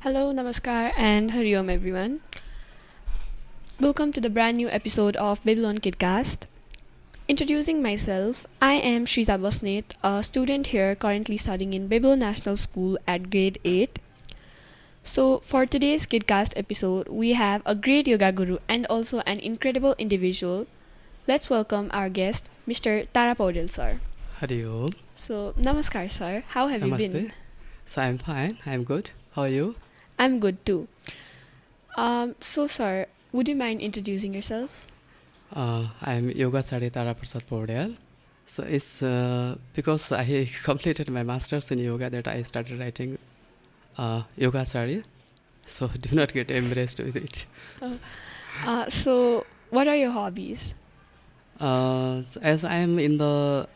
Hello, Namaskar, and Hariom everyone. Welcome to the brand new episode of Babylon Kidcast. Introducing myself, I am Shrija Basnet, a student here currently studying in Babylon National School at grade 8. So, for today's Kidcast episode, we have a great yoga guru and also an incredible individual. Let's welcome our guest, Mr. Tara Paudel, sir. Hari Om. So, Namaskar, sir. How have you been? Namaste. So I'm fine. I'm good. How are you? I'm good too. Sir, would you mind introducing yourself? I'm Yoga Chari Tara Prasad Paudel. So it's because I completed my master's in yoga that I started writing Yoga Chari. So do not get embarrassed with it. So, what are your hobbies? So as I am in the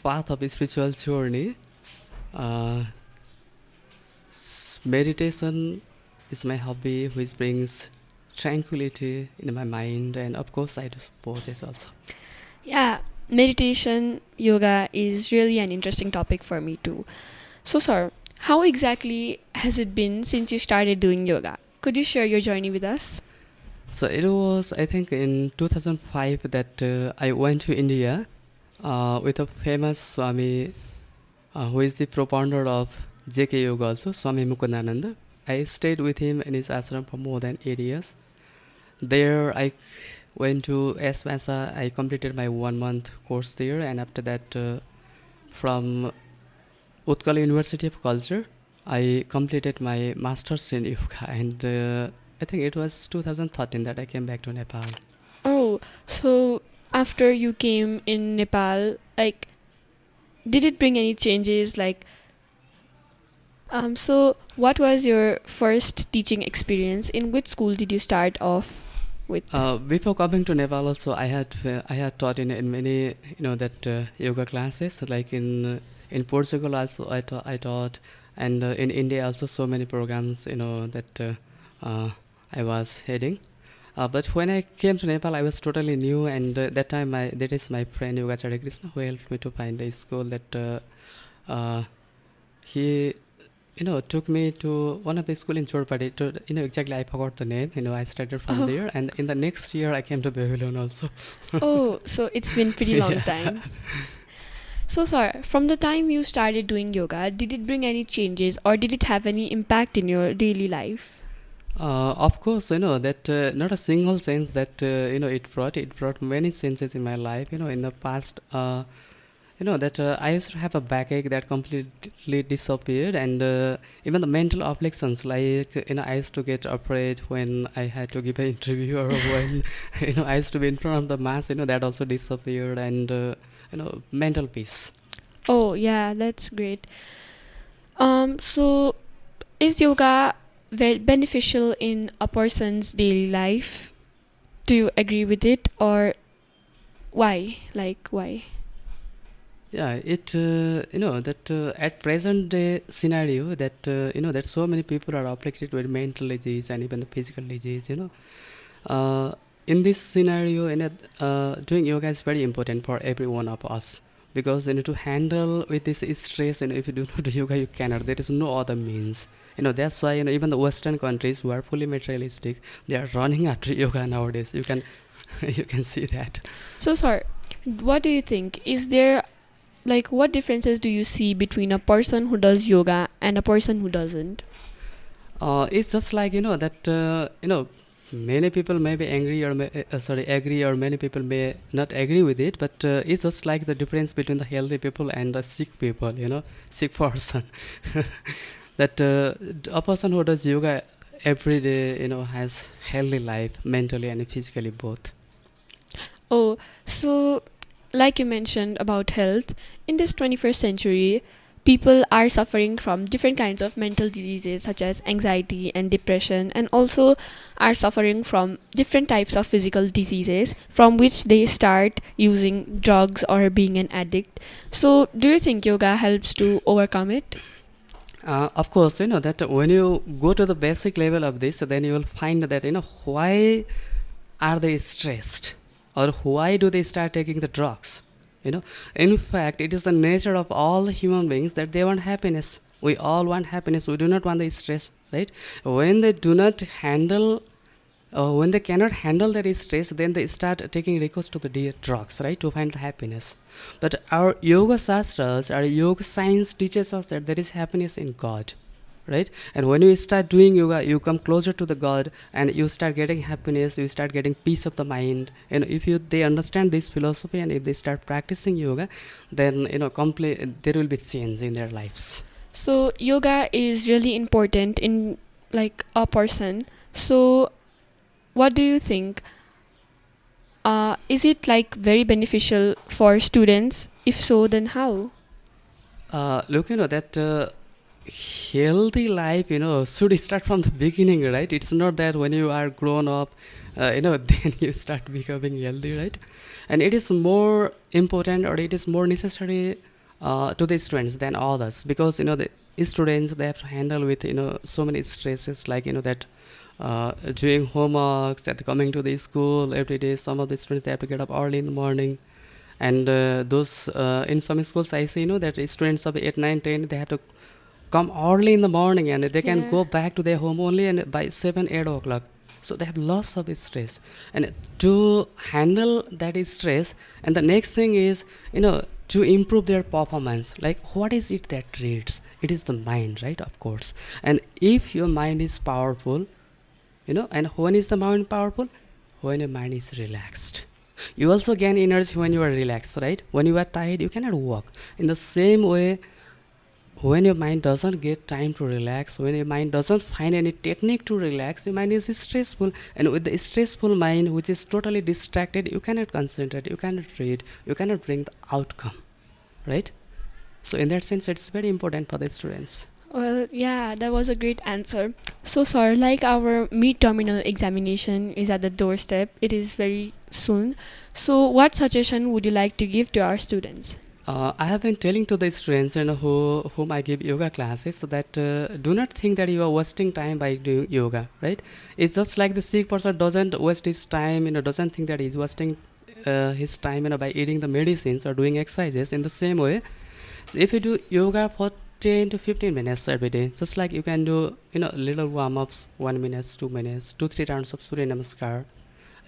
path of spiritual journey, meditation is my hobby, which brings tranquility in my mind, and of course, I do poses also. Yeah, meditation, yoga is really an interesting topic for me too. So, sir, how exactly has it been since you started doing yoga? Could you share your journey with us? So it was, I think, in 2005 that I went to India with a famous Swami who is the propounder of JK Yoga also, Swami Mukundananda. I stayed with him in his ashram for more than 8 years. There I went to Esvasa. I completed my 1 month course there, and after that from Utkal University of Culture, I completed my master's in yoga, and I think it was 2013 that I came back to Nepal. Oh, so after you came in Nepal, did it bring any changes? So what was your first teaching experience? In which school did you start off with? Before coming to Nepal, also I had taught in many yoga classes. Like in Portugal also I taught, and in India also so many programs that I was heading. But when I came to Nepal, I was totally new, and that time that is my friend Yogacharya Krishna who helped me to find a school that he took me to one of the school in Chorpadi. Exactly, I forgot the name. I started from there, and in the next year I came to Babylon also. Oh, so it's been pretty long time. So, sir, from the time you started doing yoga, did it bring any changes or did it have any impact in your daily life? Of course, that not a single sense that it brought many senses in my life. In the past, that I used to have a backache that completely disappeared, and even the mental afflictions, like I used to get afraid when I had to give an interview, or when I used to be in front of the mass, that also disappeared, and mental peace. Oh, yeah, that's great. So is yoga beneficial in a person's daily life? Do you agree with it, or why? Why? Yeah, it that at present day scenario that that so many people are afflicted with mental disease and even the physical disease. In this scenario, doing yoga is very important for every one of us, because to handle with this stress, if you do not do yoga, you cannot. There is no other means. That's why even the Western countries who are fully materialistic, they are running after yoga nowadays. You can you can see that. So, sir, what do you think? Is there what differences do you see between a person who does yoga and a person who doesn't? It's just like that many people may be angry or agree, or many people may not agree with it, but it's just like the difference between the healthy people and the sick people, sick person. That a person who does yoga every day has healthy life, mentally and physically both. Oh, so like you mentioned about health, in this 21st century, people are suffering from different kinds of mental diseases such as anxiety and depression, and also are suffering from different types of physical diseases from which they start using drugs or being an addict. So, do you think yoga helps to overcome it? Of course, that when you go to the basic level of this, then you will find that why are they stressed, or why do they start taking the drugs? In fact, it is the nature of all human beings that they want happiness. We all want happiness. We do not want the stress, right? When they do not handle, when they cannot handle their stress, then they start taking recourse to the drugs, right, to find the happiness. But our yoga shastras, our yoga science teaches us that there is happiness in God, right? And when you start doing yoga, you come closer to the God, and you start getting happiness, you start getting peace of the mind. And if they understand this philosophy, and if they start practicing yoga, then there will be change in their lives. So yoga is really important in like a person. So what do you think? Is it like very beneficial for students? If so, then how? Look, that healthy life, should start from the beginning, right? It's not that when you are grown up, then you start becoming healthy, right? And it is more important, or it is more necessary to the students than others, because the students, they have to handle with so many stresses, like that doing homeworks, and coming to the school every day. Some of the students, they have to get up early in the morning, and those in some schools I see that students of 8, 9, 10, they have to come early in the morning, and they can go back to their home only and by 7, 8 o'clock. So they have lots of stress, and to handle that stress, and the next thing is to improve their performance. Like, what is it that leads? It is the mind, right? Of course. And if your mind is powerful, and when is the mind powerful? When your mind is relaxed. You also gain energy when you are relaxed, right? When you are tired, you cannot walk. In the same way, when your mind doesn't get time to relax, when your mind doesn't find any technique to relax, your mind is stressful. And with the stressful mind, which is totally distracted, you cannot concentrate, you cannot read, you cannot bring the outcome, right? So in that sense, it's very important for the students. Well, yeah, that was a great answer. So, sir, like our mid-terminal examination is at the doorstep, it is very soon. So, what suggestion would you like to give to our students? I have been telling to the students whom I give yoga classes that do not think that you are wasting time by doing yoga, right? It's just like the sick person doesn't waste his time, doesn't think that he's wasting his time, by eating the medicines or doing exercises. In the same way, so if you do yoga for 10 to 15 minutes every day, just like you can do little warm-ups, 1 minute, 2 minutes, 2-3 rounds of Surya Namaskar,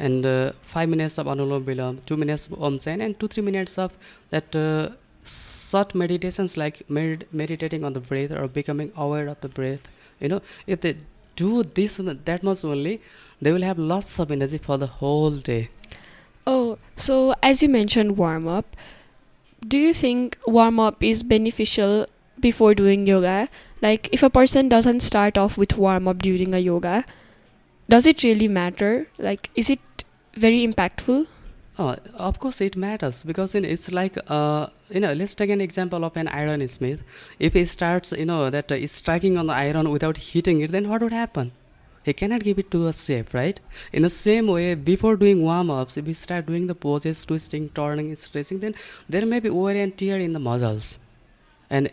and 5 minutes of Anulom Vilom, 2 minutes of Om Chain, and 2-3 minutes of that short meditations, like meditating on the breath or becoming aware of the breath. If they do this, that much only, they will have lots of energy for the whole day. Oh, so as you mentioned warm-up, do you think warm-up is beneficial before doing yoga? Like, if a person doesn't start off with warm-up during a yoga, does it really matter? Like, is it very impactful? Of course it matters, because it's like let's take an example of an iron smith. If he starts striking on the iron without hitting it, then what would happen? He cannot give it to a shape, right? In the same way, before doing warm-ups, if we start doing the poses, twisting, turning, stretching, then there may be wear and tear in the muscles, and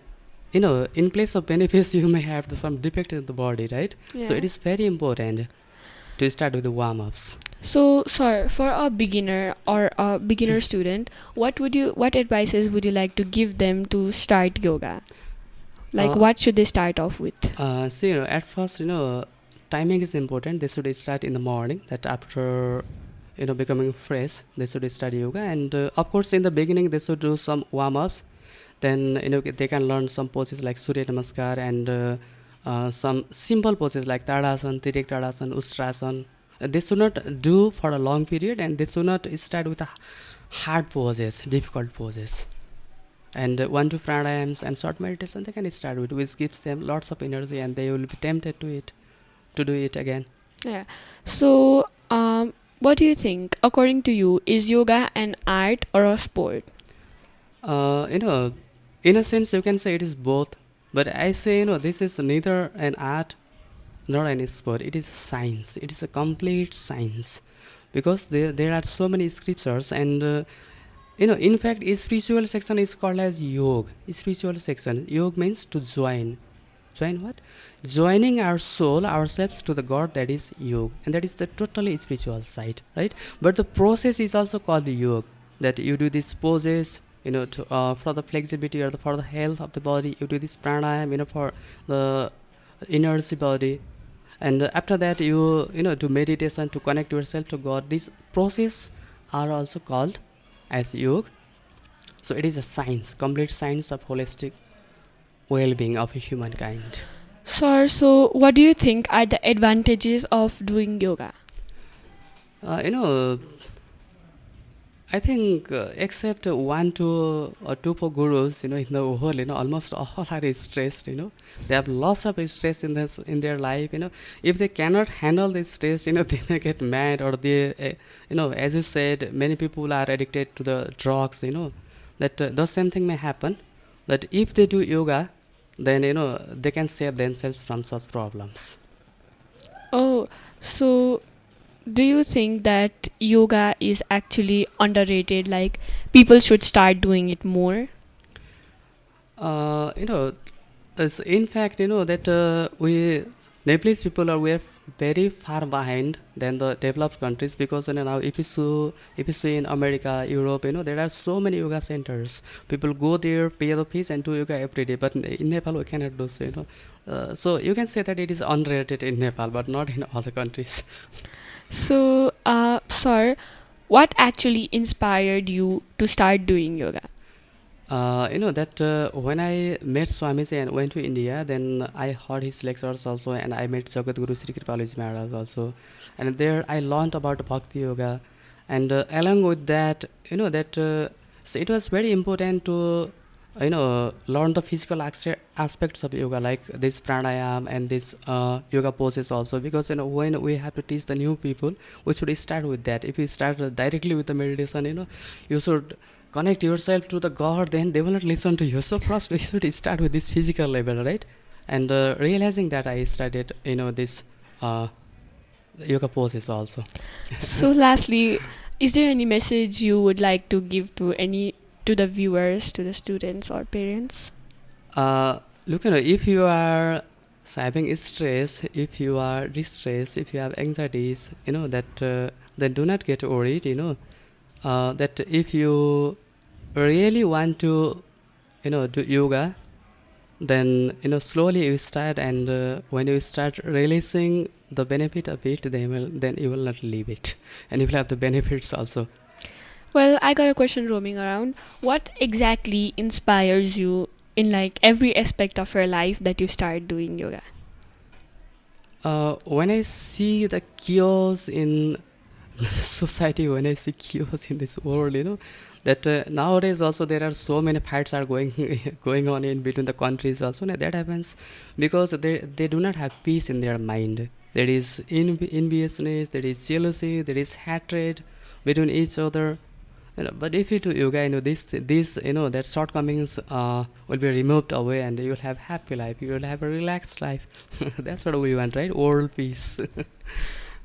in place of benefits, you may have some defect in the body, right? So it is very important to start with the warm-ups. So, sir, for a beginner or a beginner student, what advices would you like to give them to start yoga? Like, what should they start off with? See, at first, timing is important. They should start in the morning. That after, becoming fresh, they should start yoga. And of course, in the beginning, they should do some warm-ups. Then, they can learn some poses like Surya Namaskar, and some simple poses like Tadasana, Tirik Tadasana, Ustrasana. They should not do for a long period, and they should not start with hard poses, difficult poses. And 1-2 pranayams and short meditation they can start with, which gives them lots of energy, and they will be tempted to do it again. Yeah. So, what do you think? According to you, is yoga an art or a sport? In a sense, you can say it is both. But I say, this is neither an art nor an sport. It is science. It is a complete science, because there are so many scriptures, and in fact, spiritual section is called as yoga. Spiritual section. Yoga means to join. Join what? Joining our soul, ourselves to the God, that is yoga, and that is the totally spiritual side, right? But the process is also called yoga. That you do these poses, for the flexibility or for the health of the body, you do this pranayam, for the energy body. And after that, you do meditation to connect yourself to God. These process are also called as yoga. So it is a science, complete science of holistic well-being of humankind. Sir, so what do you think are the advantages of doing yoga? I think except one, two, or two for gurus, in the whole, almost all are stressed. They have lots of stress in their life. If they cannot handle this stress, they may get mad, or they, as you said, many people are addicted to the drugs. That the same thing may happen. But if they do yoga, then they can save themselves from such problems. Oh, so do you think that yoga is actually underrated? Like people should start doing it more? In fact, that we Nepalese people are very far behind than the developed countries, because now if you see in America, Europe, there are so many yoga centers. People go there, pay the fees, and do yoga every day. But in Nepal, we cannot do so. So you can say that it is underrated in Nepal, but not in other countries. So, sir, what actually inspired you to start doing yoga? That when I met Swamiji and went to India, then I heard his lectures also, and I met Jagadguru Sri Kripaluji Maharaj also, and there I learned about Bhakti Yoga, and along with that, so it was very important to learn the physical aspects of yoga, like this pranayam and this yoga poses also, because when we have to teach the new people, we should start with that. If you start directly with the meditation, you should connect yourself to the God, then they will not listen to you. So first we should start with this physical level, right? And realizing that, I started this yoga poses also. So lastly, is there any message you would like to give to the viewers, to the students or parents? Look, if you are having stress, if you are distressed, if you have anxieties, that then do not get worried. That if you really want to do yoga, then slowly you start, and when you start realizing the benefit of it, then you will not leave it, and you will have the benefits also. Well, I got a question roaming around. What exactly inspires you in like every aspect of your life that you start doing yoga? When I see the chaos in society, when I see chaos in this world, that nowadays also there are so many fights are going on in between the countries also. That happens because they do not have peace in their mind. There is enviousness, there is jealousy, there is hatred between each other. But if you do yoga, this that shortcomings will be removed away, and you will have happy life. You will have a relaxed life. That's what we want, right? World peace.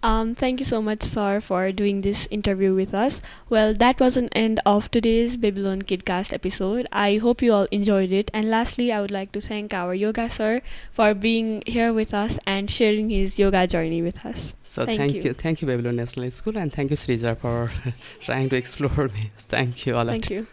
Thank you so much, sir, for doing this interview with us. Well, that was an end of today's Babylon Kidcast episode. I hope you all enjoyed it. And lastly, I would like to thank our yoga sir for being here with us and sharing his yoga journey with us. So thank you Babylon National School, and thank you Shrija for trying to explore me. Thank you all. Thank you.